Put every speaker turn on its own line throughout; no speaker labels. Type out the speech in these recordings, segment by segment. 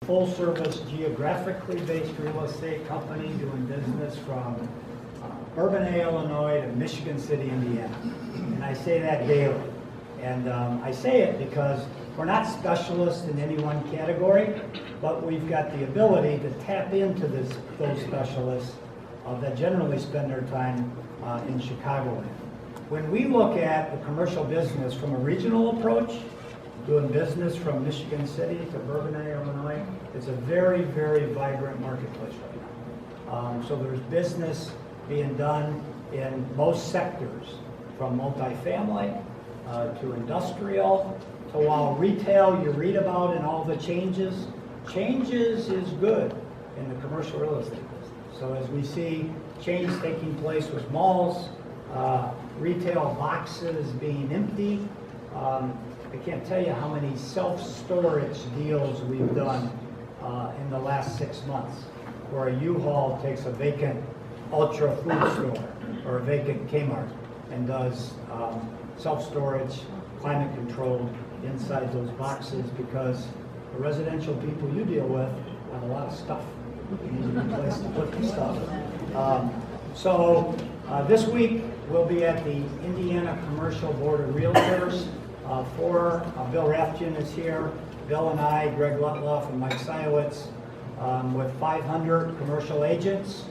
full-service, geographically based real estate company doing business from Bourbonnais, Illinois to Michigan City, Indiana. And I say that daily. And I say it because we're not specialists in any one category, but we've got the ability to tap into those specialists that generally spend their time in Chicagoland. When we look at the commercial business from a regional approach, doing business from Michigan City to Bourbonnais, Illinois, it's a very, very vibrant marketplace right now. So there's business being done in most sectors, from multifamily to industrial, to while retail you read about and all the changes. Changes is good in the commercial real estate business. So as we see change taking place with malls, retail boxes being empty, I can't tell you how many self-storage deals we've done in the last 6 months, where a U-Haul takes a vacant Ultra food store or a vacant Kmart and does self-storage, climate controlled inside those boxes, because the residential people you deal with have a lot of stuff. You need a place to put the stuff. So this week we'll be at the Indiana Commercial Board of Realtors. Bill Rathjen is here, Bill and I, Greg Lutloff and Mike Siowitz, with 500 commercial agents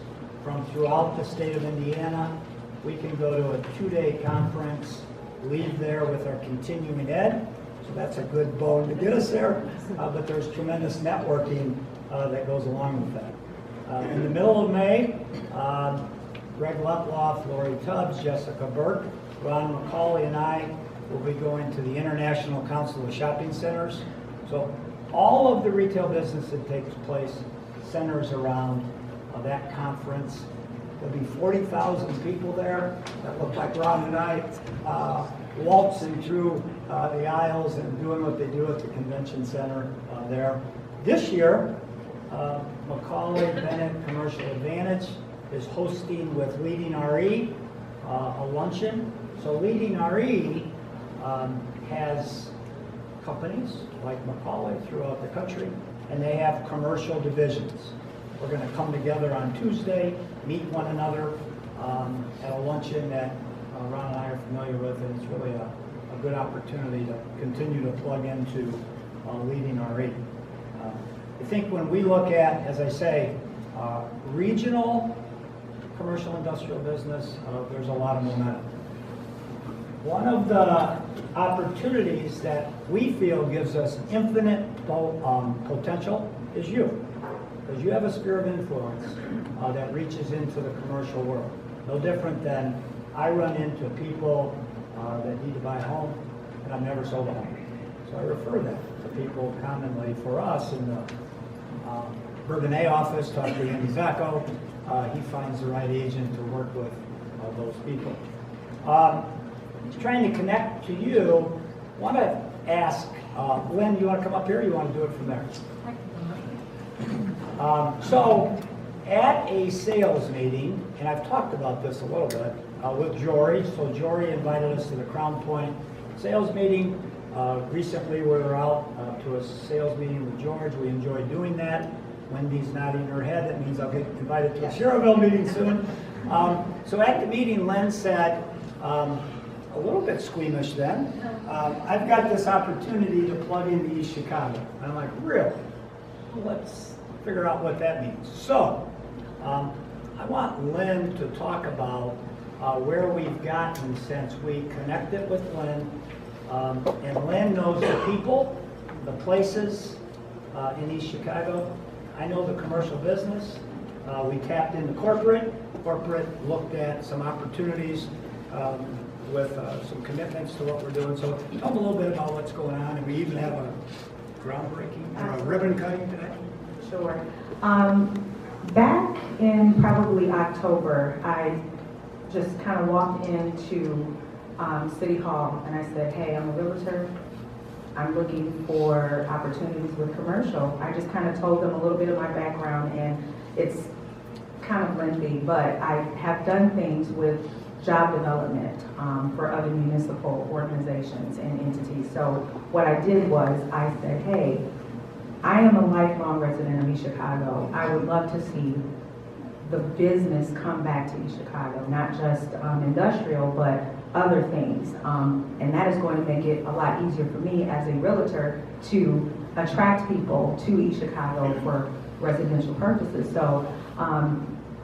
from throughout the state of Indiana. We can go to a 2-day conference, leave there with our continuing ed, so that's a good bone to get us there, but there's tremendous networking that goes along with that. In the middle of May, Greg Lutloff, Lori Tubbs, Jessica Burke, Ron McColly and I will be going to the International Council of Shopping Centers. So all of the retail business that takes place centers around that conference. There'll be 40,000 people there that look like Ron and I waltzing through the aisles and doing what they do at the convention center there. This year, McColly Bennett Commercial Advantage is hosting with Leading RE a luncheon. So Leading RE has companies like McColly throughout the country, and they have commercial divisions. We're going to come together on Tuesday, meet one another at a luncheon that Ron and I are familiar with, and it's really a good opportunity to continue to plug into Leading RE. I think when we look at, as I say, regional commercial industrial business, there's a lot of momentum. One of the opportunities that we feel gives us infinite potential is you. Because you have a sphere of influence that reaches into the commercial world. No different than I run into people that need to buy a home, and I've never sold a home. So I refer that to people commonly. For us in the Bourbonnais office, talk to Andy Zacco, he finds the right agent to work with those people. Trying to connect to you, want to ask, Lynn, you want to come up here, or you want to do it from there? So at a sales meeting, and I've talked about this a little bit with Jory. So Jory invited us to the Crown Point sales meeting. Recently we were out to a sales meeting with George. We enjoyed doing that. Wendy's nodding her head. That means I'll get invited to a Cherville meeting soon. So at the meeting, Len said, a little bit squeamish then, I've got this opportunity to plug into East Chicago. And I'm like, really? Well, let's figure out what that means. So I want Lynn to talk about where we've gotten since we connected with Lynn. And Lynn knows the people, the places in East Chicago. I know the commercial business. We tapped into corporate. Corporate looked at some opportunities with some commitments to what we're doing. So tell them a little bit about what's going on. And we even have a groundbreaking or a ribbon cutting today.
Sure. Back in probably October, I just kind of walked into City Hall and I said, hey, I'm a realtor. I'm looking for opportunities with commercial. I just kind of told them a little bit of my background, and it's kind of lengthy, but I have done things with job development for other municipal organizations and entities. So what I did was I said, hey, I am a lifelong resident of East Chicago. I would love to see the business come back to East Chicago, not just industrial, but other things. And that is going to make it a lot easier for me as a realtor to attract people to East Chicago for residential purposes. So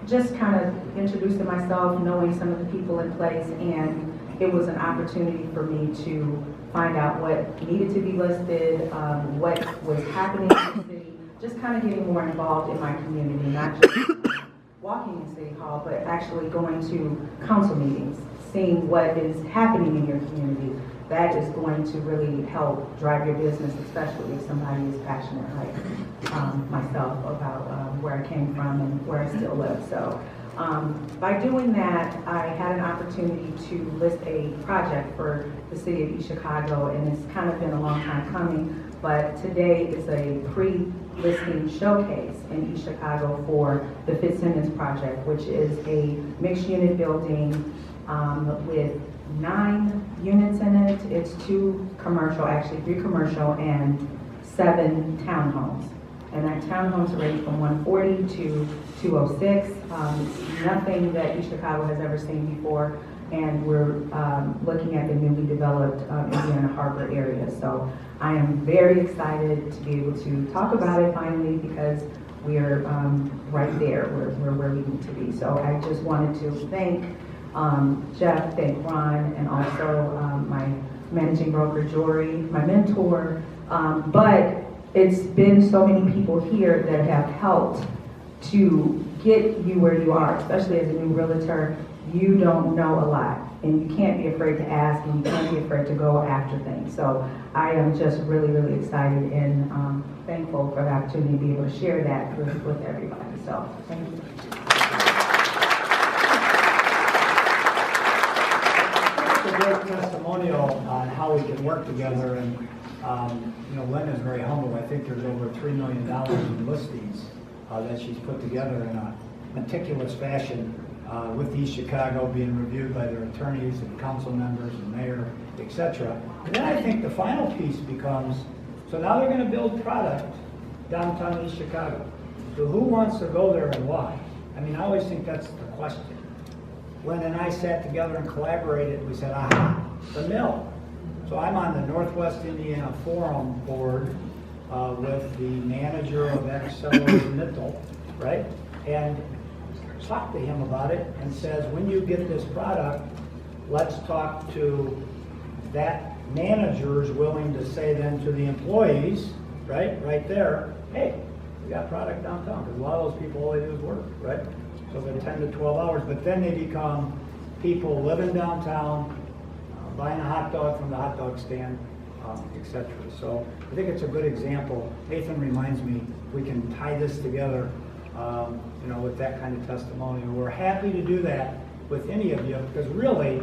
just kind of introducing myself, knowing some of the people in place, and it was an opportunity for me to find out what needed to be listed, what was happening in the city, just kind of getting more involved in my community, not just walking in City Hall, but actually going to council meetings, seeing what is happening in your community. That is going to really help drive your business, especially if somebody is passionate like myself about where I came from and where I still live. So by doing that, I had an opportunity to list a project for the city of East Chicago, and it's kind of been a long time coming, but today is a pre-listing showcase in East Chicago for the Fitzsimmons project, which is a mixed unit building with 9 units in it. It's 2 commercial, actually 3 commercial and 7 townhomes. And that townhomes range from 140 to 206. It's nothing that East Chicago has ever seen before. And we're looking at the newly developed Indiana Harbor area. So I am very excited to be able to talk about it finally, because we're right there. We're where we need to be. So I just wanted to thank Jeff, thank Ron, and also my managing broker, Jory, my mentor. But it's been so many people here that have helped to get you where you are, especially as a new realtor. You don't know a lot, and you can't be afraid to ask, and you can't be afraid to go after things. So I am just really, really excited and thankful for the opportunity to be able to share that with everybody. So thank you.
It's a great testimonial on how we can work together, and you know, Lynn is very humble. I think there's over $3 million in listings that she's put together in a meticulous fashion, with East Chicago being reviewed by their attorneys and council members and mayor, etc. And then I think the final piece becomes, so now they're going to build product downtown East Chicago. So who wants to go there and why? I mean, I always think that's the question. Lynn and I sat together and collaborated. We said, aha, the mill. So I'm on the Northwest Indiana Forum board with the manager of ArcelorMittal, right? And talked to him about it and says, when you get this product, let's talk to that manager is willing to say then to the employees, right there, hey, we got product downtown, because a lot of those people, all they do is work, right? So they're 10 to 12 hours, but then they become people living downtown, buying a hot dog from the hot dog stand, etc. So I think it's a good example. Nathan reminds me, we can tie this together, you know, with that kind of testimony. And we're happy to do that with any of you, because really,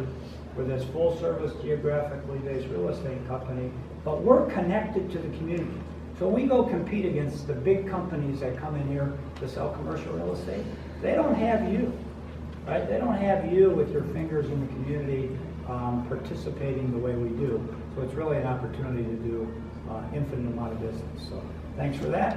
we're this full-service, geographically based real estate company, but we're connected to the community. So when we go compete against the big companies that come in here to sell commercial real estate, they don't have you, right? They don't have you with your fingers in the community participating the way we do. So it's really an opportunity to do infinite amount of business. So thanks for that.